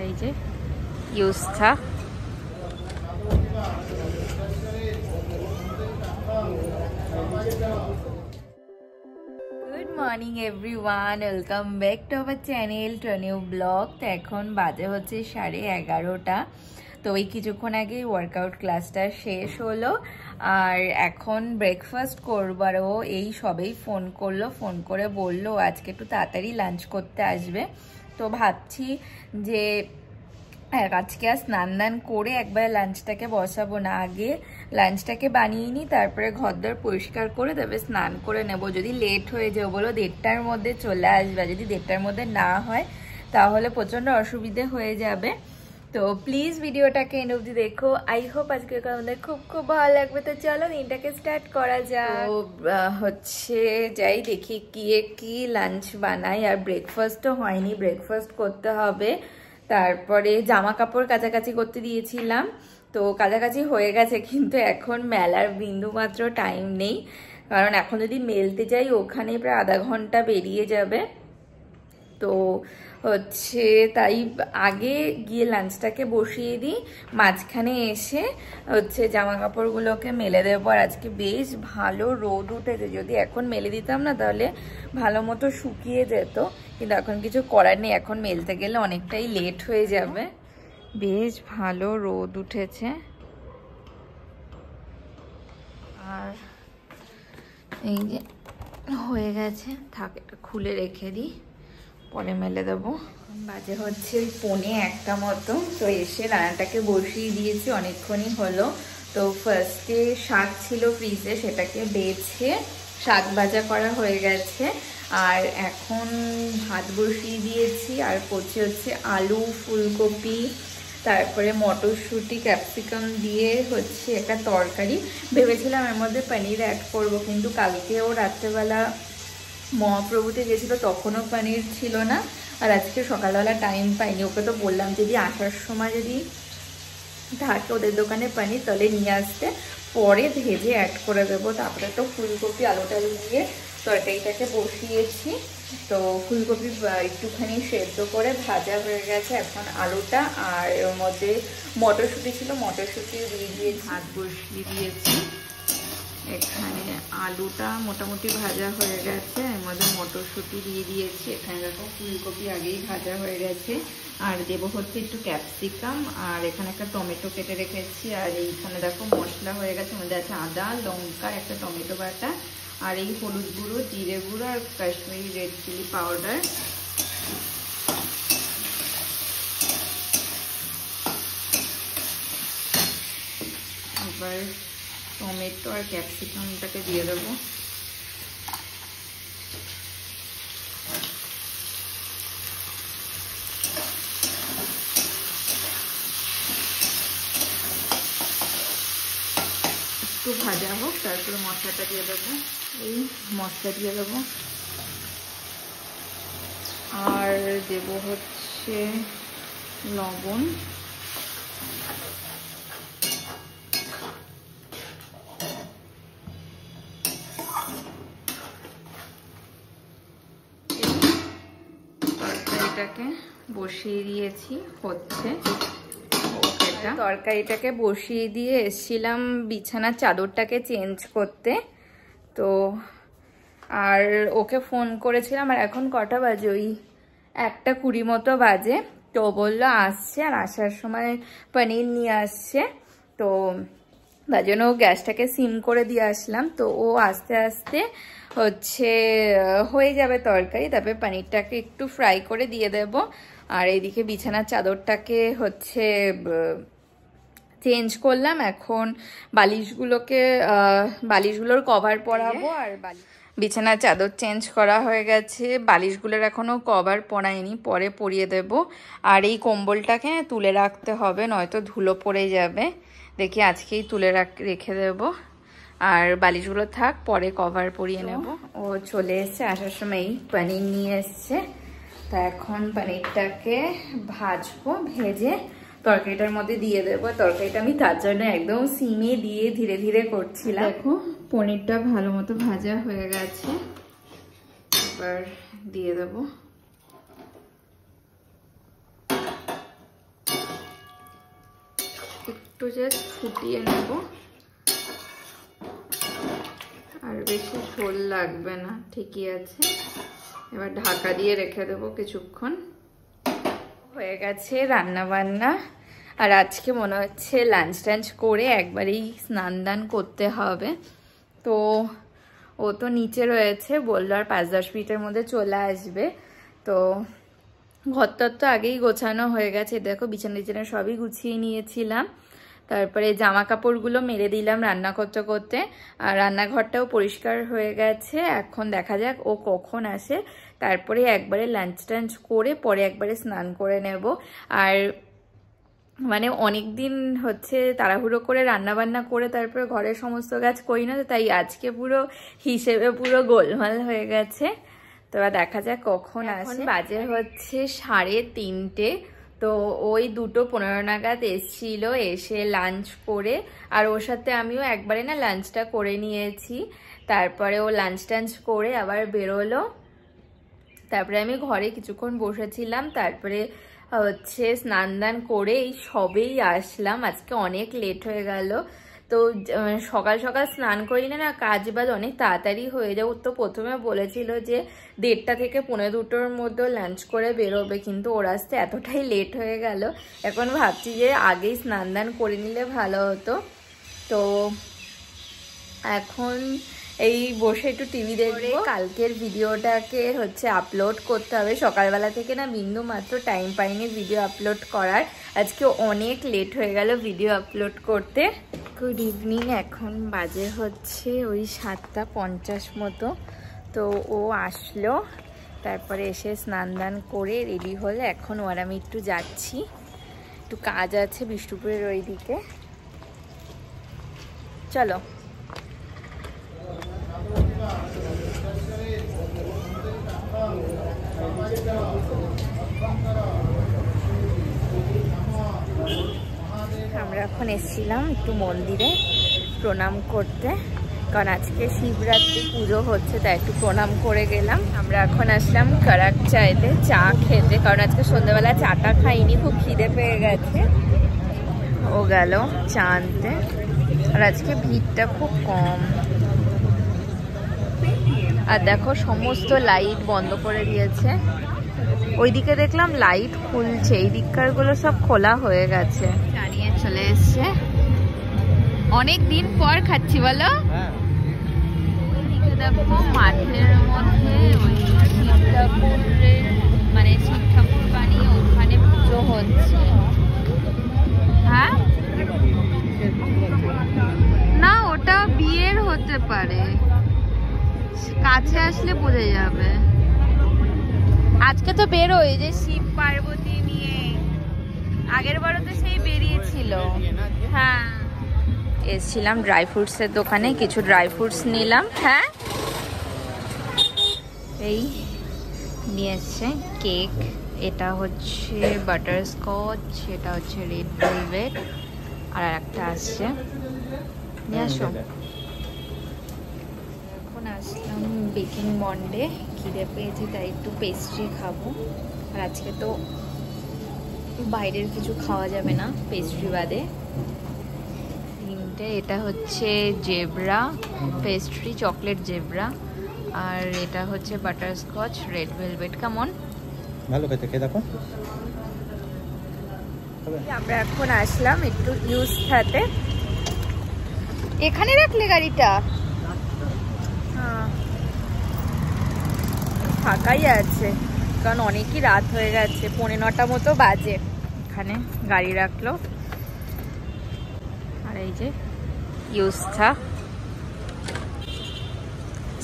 এই যে ইউস্থা। Good morning everyone, welcome back to our channel to new blog. তো এখন বাজে হচ্ছে 11:30। তো ওই কিছুক্ষণ আগে ওয়ার্কআউট ক্লাসটা শেষ হলো আর এখন ব্রেকফাস্ট করবো। আর ও এই সবেই ফোন করলো, ফোন করে বললো আজকে একটু তাড়াতাড়ি লাঞ্চ করতে আসবে। তো ভাবছি যে আজকে আর স্নান দান করে একবার লাঞ্চটাকে বসাবো না, আগে লাঞ্চটাকে বানিয়ে নিই, তারপরে ঘরদোর পরিষ্কার করে তবে স্নান করে নেব। যদি লেট হয়ে যায়, বলো 1:30টার মধ্যে চলে আসবে, যদি 1:30টার মধ্যে না হয় তাহলে প্রচণ্ড অসুবিধে হয়ে যাবে। তো প্লিজ ভিডিওটাকে এন্ড অবধি দেখো, আই হোপ আজকে আমাদের খুব খুব ভালো লাগবে। তো চলো দিনটাকে স্টার্ট করা যায়। তো হচ্ছে যাই দেখি কি লাঞ্চ বানাই। আর ব্রেকফাস্টও হয়নি, ব্রেকফাস্ট করতে হবে। তারপরে জামা কাপড় কাচাকাচি করতে দিয়েছিলাম, তো কাচাকাচি হয়ে গেছে, কিন্তু এখন মেলার বিন্দু মাত্র টাইম নেই, কারণ এখন যদি মেলতে যাই ওখানে প্রায় আধা ঘন্টা বেরিয়ে যাবে। তো হচ্ছে তাই আগে গিয়ে লাঞ্চটাকে বসিয়ে দিই, মাঝখানে এসে হচ্ছে জামা কাপড়গুলোকে মেলে দেবো। আর আজকে বেশ ভালো রোদ উঠেছে, যদি এখন মেলে দিতাম না তাহলে ভালো মতো শুকিয়ে যেত, কিন্তু এখন কিছু করার নেই, এখন মেলতে গেলে অনেকটাই লেট হয়ে যাবে। বেশ ভালো রোদ উঠেছে। আর এই যে হয়ে গেছে, থাক এটা খুলে রেখে দিই, পরে মেলে দেবো। বাজে হচ্ছে 1:45 মতো। তো এসে রান্নাটাকে বসিয়ে দিয়েছি, অনেকক্ষণই হলো। তো ফার্স্টে শাক ছিল ফ্রিজে, সেটাকে বেছে শাক ভাজা করা হয়ে গেছে। আর এখন ভাত বসিয়ে দিয়েছি, আর করছি হচ্ছে আলু, ফুলকপি, তারপরে মটরশুঁটি, ক্যাপসিকাম দিয়ে হচ্ছে একটা তরকারি। ভেবেছিলাম এর মধ্যে পনির অ্যাড করব, কিন্তু কালকেও রাত্রেবেলা মহাপ্রভুতে গেছিলো, তখনও পনির ছিল না। আর আজকে সকালবেলা টাইম পাইনি, ওকে তো বললাম যদি আসার সময় যদি থাকে ওদের দোকানে পনির তাহলে নিয়ে আসতে, পরে ভেজে অ্যাড করে দেবো। তারপরে তো ফুলকপি আলু টালু দিয়ে তরকারিটাকে বসিয়েছি। তো ফুলকপি একটুখানি সেদ্ধ করে ভাজা হয়ে গেছে, এখন আলুটা আর ওর মধ্যে মটরশুঁটি ছিল, মটরশুঁটিও দিয়ে দিয়ে ভাত বসিয়ে দিয়েছি। এখানে আলুটা মোটামুটি ভাজা হয়ে গেছে, এর মধ্যে মটরশুঁটি দিয়ে দিয়েছি। এখানে দেখো ফুলকপি আগেই ভাজা হয়ে গেছে, আর দেবো হচ্ছে একটু ক্যাপসিকাম, আর এখানে একটা টমেটো কেটে রেখেছি। আর এইখানে দেখো মশলা হয়ে গেছে, মধ্যে আছে আদা, লঙ্কা, একটা টমেটো বাটা, আর এই হলুদ গুঁড়ো, জিরে গুঁড়ো, আর কাশ্মীরি রেড চিলি পাউডার। আবার টমেটো আর ক্যাপসিকামটাকে দিয়ে দেবো। একটু ভাজা হোক, তারপরে মশলাটা দিয়ে দেবো। এই মশলা দিয়ে দেবো, আর দেবো হচ্ছে লবণ, তরকারিটাকে বসিয়ে দিয়েছি, হচ্ছে তরকারিটাকে বসিয়ে দিয়ে এসছিলাম বিছানার চাদরটাকে চেঞ্জ করতে। তো আর ওকে ফোন করেছিলাম, আর এখন কটা বাজে, ওই 1:20 মতো বাজে। তো বললো আসছে, আর আসার সময় পনির নিয়ে আসছে। তো তার জন্য গ্যাসটাকে সিম করে দিয়ে আসলাম। তো ও আস্তে আস্তে হচ্ছে হয়ে যাবে তরকারি, তারপরে পনিরটাকে একটু ফ্রাই করে দিয়ে দেব। আর এইদিকে বিছানার চাদরটাকে হচ্ছে চেঞ্জ করলাম, এখন বালিশগুলোর কভার পরাবো। আর বিছানার চাদর চেঞ্জ করা হয়ে গেছে, বালিশগুলোর এখনো কভার পরাইনি, পরে পরিয়ে দেব। আর এই কম্বলটাকে তুলে রাখতে হবে, নয়তো ধুলো পড়ে যাবে। দেখি আজকেই তুলে রেখে দেব, আর বালিশগুলো থাক, পরে কভার পরিয়ে নেব। ও চলে এসছে, আসার সময় পনির নিয়ে এসছে। তা এখন পনিরটাকে ভাজবো, ভেজে তরকারিটার মধ্যে দিয়ে দেবো। তরকারিটা আমি তার জন্য একদম সিমে দিয়ে ধীরে ধীরে করছিলাম। দেখো পনিরটা ভালো মতো ভাজা হয়ে গেছে, এবার দিয়ে দেবো। একটু জাস্ট ফুটিয়ে নেব, আর বেশি ঝোল লাগবে না, ঠিকই আছে। এবার ঢাকা দিয়ে রেখে দেবো কিছুক্ষণ। হয়ে গেছে রান্না বান্না, আর আজকে মনে হচ্ছে লাঞ্চ টাঞ্চ করে একবারেই স্নান দান করতে হবে। তো ও তো নিচে রয়েছে, বললো আর 5-10 মিনিটের মধ্যে চলে আসবে। তো ঘরটার তো আগেই গোছানো হয়ে গেছে, দেখো বিছানা টিছানা সবই গুছিয়ে নিয়েছিলাম। তারপরে জামা কাপড়গুলো মেলে দিলাম রান্না করতে করতে, আর রান্নাঘরটাও পরিষ্কার হয়ে গেছে। এখন দেখা যাক ও কখন আসে, তারপরে একবারে লাঞ্চ টাঞ্চ করে পরে একবারে স্নান করে নেব। আর মানে অনেক দিন হচ্ছে তাড়াহুড়ো করে রান্না বান্না করে তারপরে ঘরের সমস্ত কাজ করি না, তাই আজকে পুরো হিসেবে পুরো গোলমাল হয়ে গেছে। তো দেখা যাক কখন আসে। বাজে হচ্ছে 3:30। তো ওই 2:15 নাগাদ এসছিল, এসে লাঞ্চ করে, আর ওর সাথে আমিও একবারে না লাঞ্চটা করে নিয়েছি। তারপরে ও লাঞ্চ টাঞ্চ করে আবার বেরোলো। তারপরে আমি ঘরে কিছুক্ষণ বসেছিলাম, তারপরে হচ্ছে স্নান দান করে এই সবেই আসলাম। আজকে অনেক লেট হয়ে গেল। তো সকাল সকাল স্নান করিলে না কাজ বাজ অনেক তাড়াতাড়ি হয়ে যায়। তো প্রথমে বলেছিল যে 1:30 থেকে 1:45-র মধ্যে লাঞ্চ করে বেরোবে, কিন্তু ওর আসতে এতটাই লেট হয়ে গেল। এখন ভাবছি যে আগেই স্নান দান করে নিলে ভালো হতো। তো এখন এই বসে একটু টিভি দেখবো। কালকের ভিডিওটাকে হচ্ছে আপলোড করতে হবে। সকালবেলা থেকে না বিন্দু মাত্র টাইম পাইনি ভিডিও আপলোড করার, আজকে অনেক লেট হয়ে গেল ভিডিও আপলোড করতে। গুড ইভিনিং, এখন বাজে হচ্ছে ওই 7:50 মতো। তো ও আসলো, তারপরে এসে স্নান দান করে রেডি হলে এখন ওর আমি একটু যাচ্ছি, একটু কাজ আছে বিষ্ণুপুরের ওই দিকে। চলো। আমরা এখন এসেছিলাম একটু মন্দিরে প্রণাম করতে, কারণ আজকে শিবরাত্রি পুজো হচ্ছে, তাই একটু প্রণাম করে গেলাম। আমরা এখন আসলাম কড়াক চাইতে চা খেতে, কারণ আজকে সন্ধ্যাবেলা চাটা খাইনি, খুব খিদে পেয়ে গেছে। ও গেল চা আনতে, আর আজকে ভিড়টা খুব কম। আর দেখো সমস্ত লাইট বন্ধ করে দিয়েছে। ওইদিকে দেখলাম লাইট খুলছে, এই দিককার গুলো সব খোলা হয়ে গেছে। দাঁড়িয়ে চলে এসছে, অনেক দিন পর খাচ্ছি বলো। ওইদিকে দেখো মাঠের মধ্যে ওই শিব ঠাকুরের মানে শিব ঠাকুর বানিয়ে ওখানে পুজো হচ্ছে। হ্যাঁ না, ওটা বিয়ের হতে পারে, কাছে আসলে বোঝা যাবে। আজকে তো বেরোয় যে শিব পার্বতী নিয়ে, আগের বারও তো সেই বেরিয়েছিল। হ্যাঁ, এসেছিলাম ড্রাই ফ্রুটসের দোকানে, কিছু ড্রাই ফ্রুটস নিলাম। হ্যাঁ, এই নিয়ে এসছে কেক, এটা হচ্ছে বাটারস্কচ, এটা হচ্ছে রেড ভেলভেট, আর একটা আসছে, নিয়ে আসো। এখন আসলাম বেকিং মন্ডে, খিদে পেয়েছি তাই একটু পেস্ট্রি খাবো। আর আজকে তো বাইরের কিছু খাওয়া যাবে না পেস্ট্রি বাদে। এটা হচ্ছে জেব্রা পেস্ট্রি, চকলেট জেব্রা, আর এটা হচ্ছে বাটারস্কচ রেড ভেলভেট। কেমন? ভালো খেতে, খেয়ে দেখো। আমরা এখন আসলাম একটু ইউজ খাতে। এখানে রাখলে গাড়িটা? হ্যাঁ, ফাঁকাই আছে, কারণ অনেকই রাত হয়ে গেছে, 9:45 মতো বাজে। এখানে গাড়ি রাখলো। আর এই যে ইউস্থা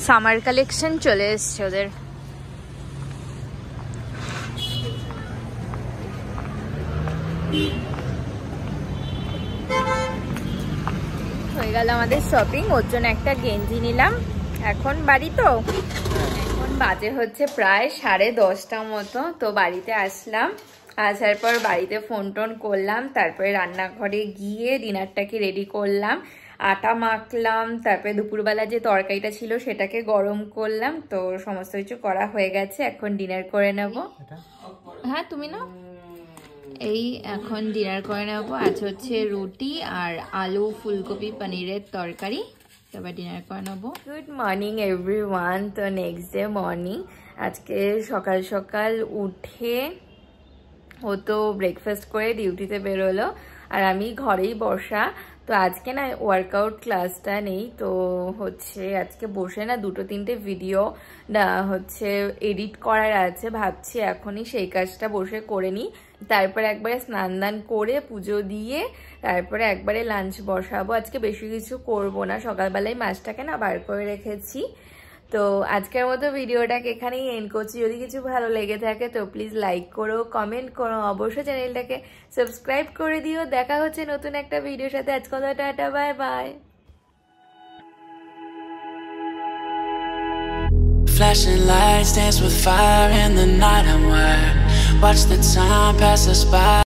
সামার কালেকশন চলে এসছে ওদের। হয়ে গেল আমাদের শপিং, ওর জন্য একটা গেঞ্জি নিলাম। এখন বাড়ি তো, এখন বাজে হচ্ছে প্রায় 10:30 মতো। তো বাড়িতে আসলাম, আসার পর বাড়িতে ফোন টোন করলাম, তারপরে রান্নাঘরে গিয়ে ডিনারটাকে রেডি করলাম, আটা মাখলাম, তারপরে দুপুরবেলা যে তরকারিটা ছিল সেটাকে গরম করলাম। তো সমস্ত কিছু করা হয়ে গেছে, এখন ডিনার করে নেব। হ্যাঁ তুমি না, এই এখন ডিনার করে নেবো। আজ হচ্ছে রুটি আর আলু ফুলকপি পনিরের তরকারি, তারপর ডিনার করে নেবো। Good morning everyone. তো নেক্সট ডে মর্নিং, আজকে সকাল সকাল উঠে তো ব্রেকফাস্ট করে ডিউটিতে বেরোলো আর আমি ঘরেই বসা। তো আজকে না ওয়ার্কআউট ক্লাসটা নেই, তো হচ্ছে আজকে বসে না 2-3টে ভিডিও হচ্ছে এডিট করার আছে, ভাবছি এখনই সেই কাজটা বসে করে নিই। তারপরে একবারে স্নান দান করে পুজো দিয়ে তারপরে একবারে লাঞ্চ বসাবো। আজকে বেশি কিছু করব না, সকালবেলায় মাছটাকে না বার করে রেখেছি। তো আজকের মতো ভিডিওটাকে এখানেই এন্ড করছি। যদি কিছু ভালো লেগে থাকে তো প্লিজ লাইক করো, কমেন্ট করো, অবশ্যই চ্যানেলটাকে সাবস্ক্রাইব করে দিও। দেখা হচ্ছে নতুন একটা ভিডিওর সাথে। আজকে tata, bye bye. Flashing lights dance with fire in the night. I'm wired. Watch the time pass us by.